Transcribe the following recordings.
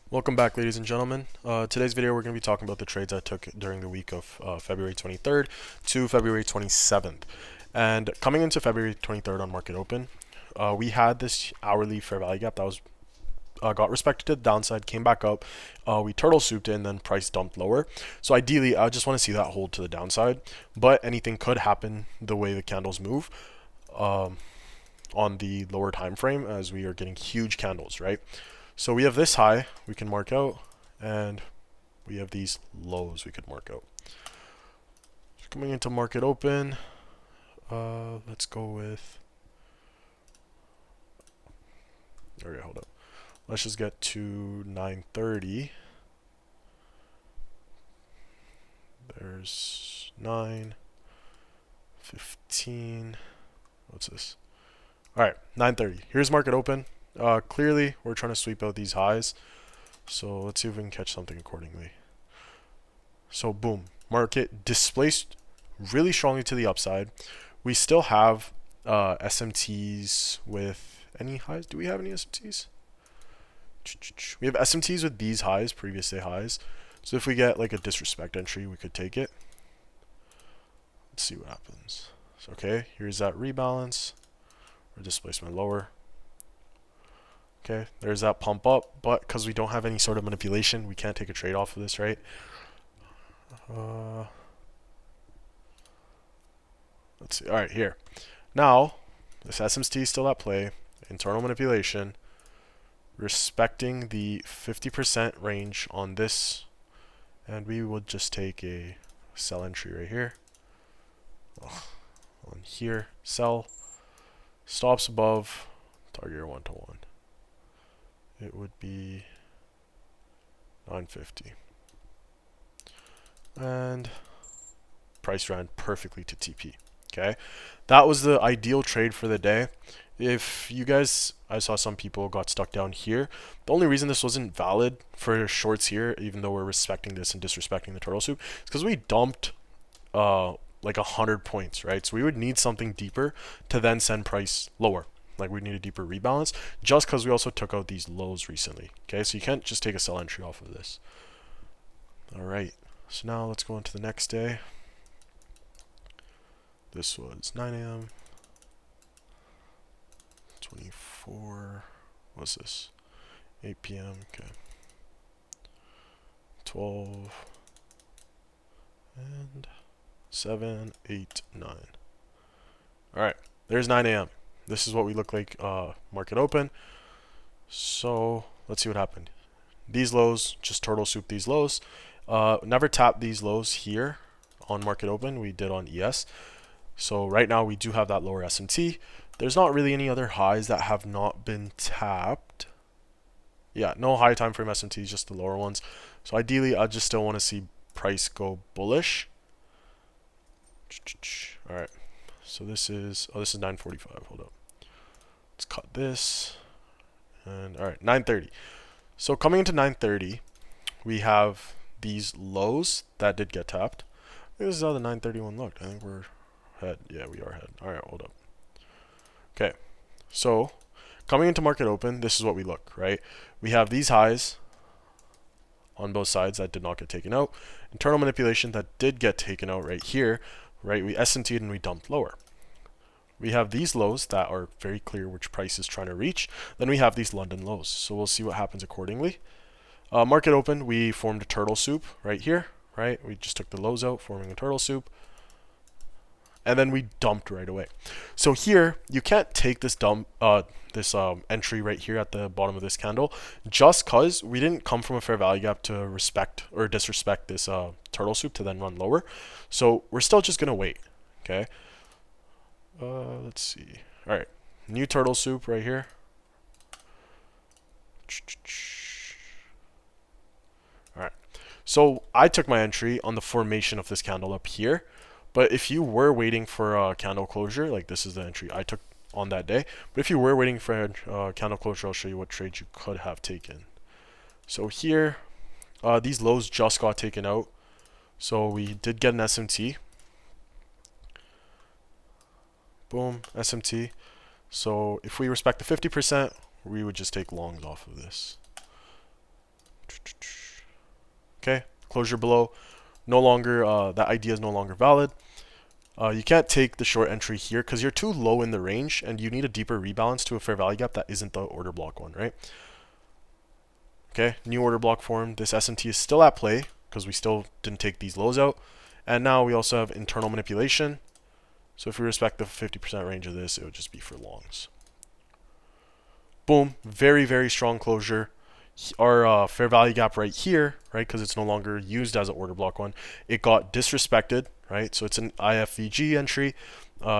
Welcome back, ladies and gentlemen. Today's video we're going to be talking about the trades I took during the week of February 23rd to February 27th. And coming into February 23rd on market open, we had this hourly fair value gap that was got respected to the downside, came back up. We turtle souped it, and then price dumped lower. So ideally, I just want to see that hold to the downside, but anything could happen the way the candles move on the lower time frame, as we are getting huge candles, right? So we have this high we can mark out, and we have these lows we could mark out. So coming into market open, let's go with, okay, hold up. Let's just get to 930. There's 9, 15. What's this? All right, 930. Here's market open. Clearly, we're trying to sweep out these highs. So let's see if we can catch something accordingly. So boom, market displaced really strongly to the upside. We still have SMTs with any highs. Do we have any SMTs? We have SMTs with these highs, previous day highs. So if we get like a disrespect entry, we could take it. Let's see what happens. So, okay, here's that rebalance or displacement lower. Okay, there's that pump up, but because we don't have any sort of manipulation, we can't take a trade off of this, right? Let's see. All right, here. Now, this SMT is still at play. Internal manipulation, respecting the 50% range on this, and we would just take a sell entry right here. On here, sell. Stops above target 1-to-1. It would be 950. And price ran perfectly to TP. Okay, that was the ideal trade for the day. If you guys, I saw some people got stuck down here. The only reason this wasn't valid for shorts here, even though we're respecting this and disrespecting the turtle soup, is because we dumped like 100 points, right? So we would need something deeper to then send price lower. Like we need a deeper rebalance, just because we also took out these lows recently. Okay, so you can't just take a sell entry off of this. All right, so now let's go into the next day. This was 9 a.m. 24. What's this? 8 p.m. Okay. 12 and 7, 8, 9. All right, there's 9 a.m. This is what we look like market open. So let's see what happened. These lows, just turtle soup these lows. Never tapped these lows here on market open. We did on ES. So right now we do have that lower SMT. There's not really any other highs that have not been tapped. Yeah, no high time frame SMTs, just the lower ones. So ideally, I just still want to see price go bullish. All right. So this is 945. Hold up. Let's cut this. And all right, 930. So coming into 930, we have these lows that did get tapped. This is how the 931 looked. I think we're head. Yeah, we are head. All right, hold up. Okay. So coming into market open, this is what we look, right? We have these highs on both sides that did not get taken out. Internal manipulation that did get taken out right here, right? We SMT'd and we dumped lower. We have these lows that are very clear which price is trying to reach. Then we have these London lows. So we'll see what happens accordingly. Market open, we formed a turtle soup right here, right? We just took the lows out, forming a turtle soup. And then we dumped right away. So here, you can't take this entry right here at the bottom of this candle, just because we didn't come from a fair value gap to respect or disrespect this turtle soup to then run lower. So we're still just going to wait, okay? Let's see. All right, new turtle soup right here. All right, so I took my entry on the formation of this candle up here. But if you were waiting for a candle closure, like this is the entry I took on that day. But if you were waiting for a candle closure, I'll show you what trades you could have taken. So here, these lows just got taken out. So we did get an SMT. Boom, SMT. So if we respect the 50%, we would just take longs off of this. Okay, closure below, no longer, that idea is no longer valid. You can't take the short entry here because you're too low in the range and you need a deeper rebalance to a fair value gap that isn't the order block one, right? Okay, new order block formed. This S&T is still at play because we still didn't take these lows out. And now we also have internal manipulation. So if we respect the 50% range of this, it would just be for longs. Boom, very, very strong closure. Our fair value gap right here, right, because it's no longer used as an order block one, it got disrespected, right? So it's an IFVG entry.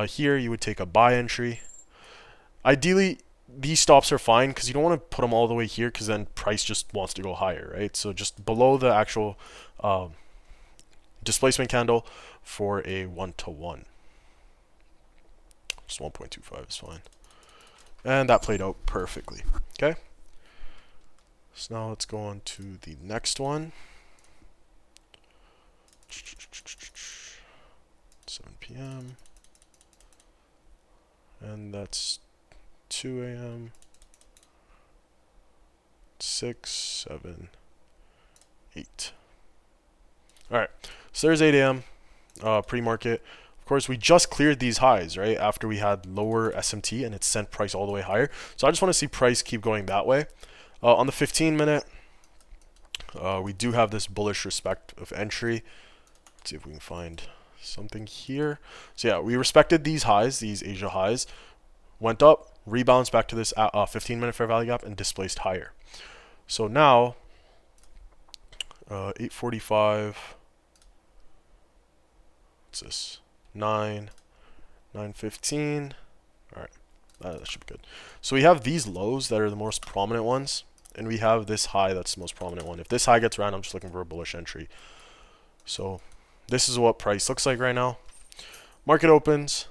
Here you would take a buy entry. Ideally, these stops are fine because you don't want to put them all the way here because then price just wants to go higher, right? So just below the actual displacement candle for a 1-to-1. Just 1.25 is fine. And that played out perfectly. Okay. So now let's go on to the next one. 7 p.m. And that's 2 a.m. 6, 7, 8. Alright, so there's 8 a.m. Pre-market. Of course, we just cleared these highs, right, after we had lower SMT and it sent price all the way higher. So I just want to see price keep going that way. On the 15-minute, we do have this bullish respect of entry. Let's see if we can find something here. So yeah, we respected these highs, these Asia highs, went up, rebalanced back to this 15-minute fair value gap, and displaced higher. So now, 8:45. What's this? 9:15. All right, that should be good. So we have these lows that are the most prominent ones, and we have this high that's the most prominent one. If this high gets around, I'm just looking for a bullish entry. So this is what price looks like right now. Market opens.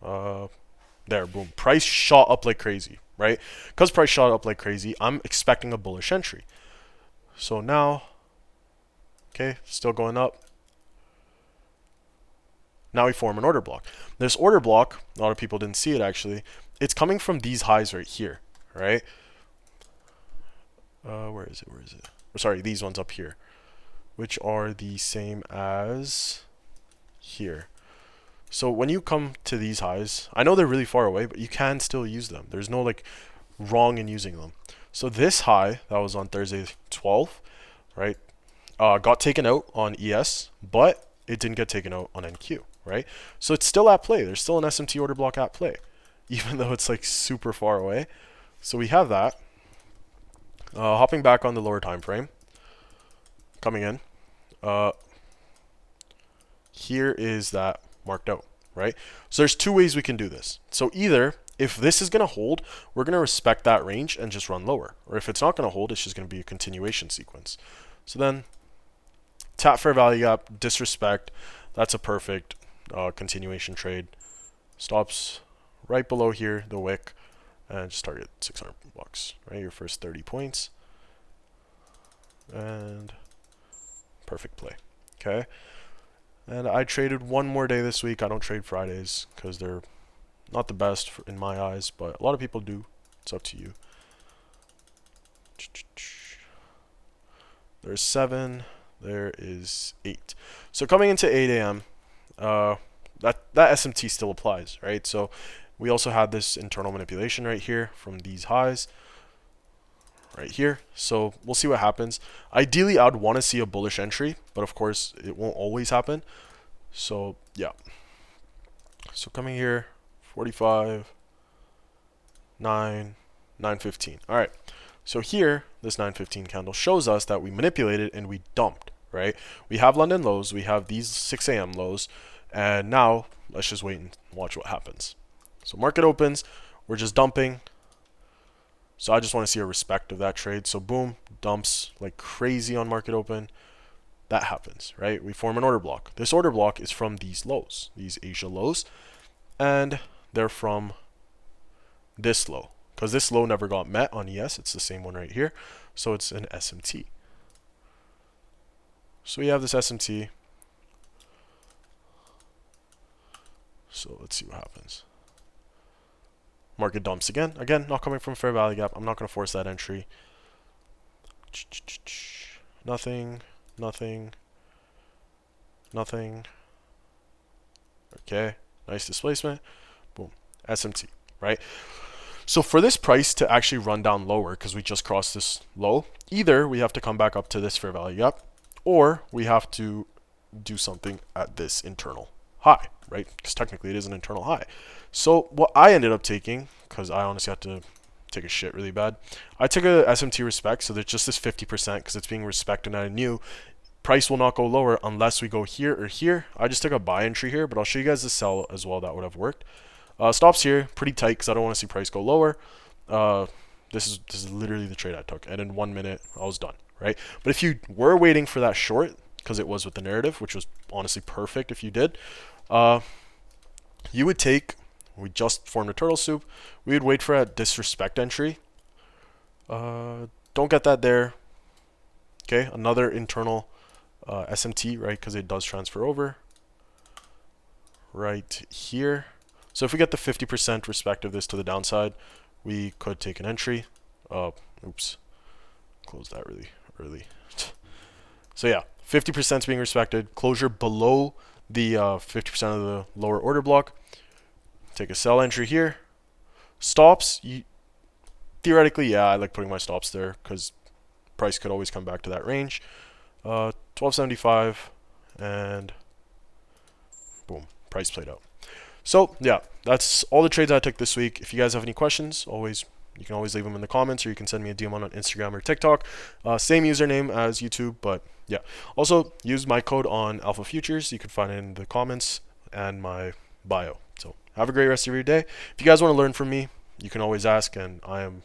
There, boom. Price shot up like crazy, right? Because price shot up like crazy, I'm expecting a bullish entry. So now, okay, still going up. Now we form an order block. This order block, a lot of people didn't see it actually, it's coming from these highs right here, right? Where is it? Where is it? Or sorry, these ones up here, which are the same as here. So when you come to these highs, I know they're really far away, but you can still use them. There's no like wrong in using them. So this high that was on Thursday 12th, right, got taken out on ES, but it didn't get taken out on NQ, right? So it's still at play. There's still an SMT order block at play, even though it's like super far away. So we have that. Hopping back on the lower time frame, coming in. Here is that marked out, right? So there's two ways we can do this. So either if this is going to hold, we're going to respect that range and just run lower. Or if it's not going to hold, it's just going to be a continuation sequence. So then tap fair value gap, disrespect. That's a perfect continuation trade. Stops right below here, the wick, and just target $600, right? Your first 30 points. And perfect play. Okay. And I traded one more day this week. I don't trade Fridays because they're not the best in my eyes, but a lot of people do. It's up to you. There's 7. There is 8. So coming into 8 a.m., that SMT still applies, right? So we also had this internal manipulation right here from these highs right here. So we'll see what happens. Ideally, I'd want to see a bullish entry, but of course, it won't always happen. So yeah. So coming here, 45, 9, 9:15. All right. So here, this 9:15 candle shows us that we manipulated and we dumped, right? We have London lows, we have these 6 a.m. lows, and now let's just wait and watch what happens. So market opens, we're just dumping. So I just want to see a respect of that trade. So boom, dumps like crazy on market open. That happens, right? We form an order block. This order block is from these lows, these Asia lows, and they're from this low. Because this low never got met on ES, it's the same one right here. So it's an SMT. So we have this SMT. So let's see what happens. Market dumps again. Again, not coming from fair value gap. I'm not going to force that entry. Nothing. nothing, nothing. Okay, nice displacement. Boom, SMT, right? So for this price to actually run down lower, because we just crossed this low, either we have to come back up to this fair value gap, or we have to do something at this internal high, right? Because technically it is an internal high. So what I ended up taking, because I honestly had to take a shit really bad, I took a SMT respect, so there's just this 50% because it's being respected at a new. Price will not go lower unless we go here or here. I just took a buy entry here, but I'll show you guys the sell as well. That would have worked. Stops here, pretty tight because I don't want to see price go lower. This is literally the trade I took, and in 1 minute I was done, right? But if you were waiting for that short, because it was with the narrative, which was honestly perfect if you did, you would take. We just formed a turtle soup. We would wait for a disrespect entry. Don't get that there. Okay, another internal SMT, right? Because it does transfer over right here. So if we get the 50% respect of this to the downside, we could take an entry. Oops, close that really early. So yeah, 50% is being respected. Closure below the 50% of the lower order block. Take a sell entry here. Stops, theoretically, yeah, I like putting my stops there because price could always come back to that range. 1275, and boom, price played out. So yeah, that's all the trades I took this week. If you guys have any questions, you can always leave them in the comments, or you can send me a DM on Instagram or TikTok. Same username as YouTube, but yeah. Also, use my code on Alpha Futures. You can find it in the comments and my bio. So have a great rest of your day. If you guys want to learn from me, you can always ask, and I am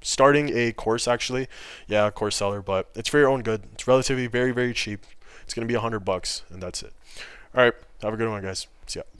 starting a course actually. Yeah, course seller, but it's for your own good. It's relatively very, very cheap. It's going to be $100, and that's it. All right, have a good one, guys. See ya.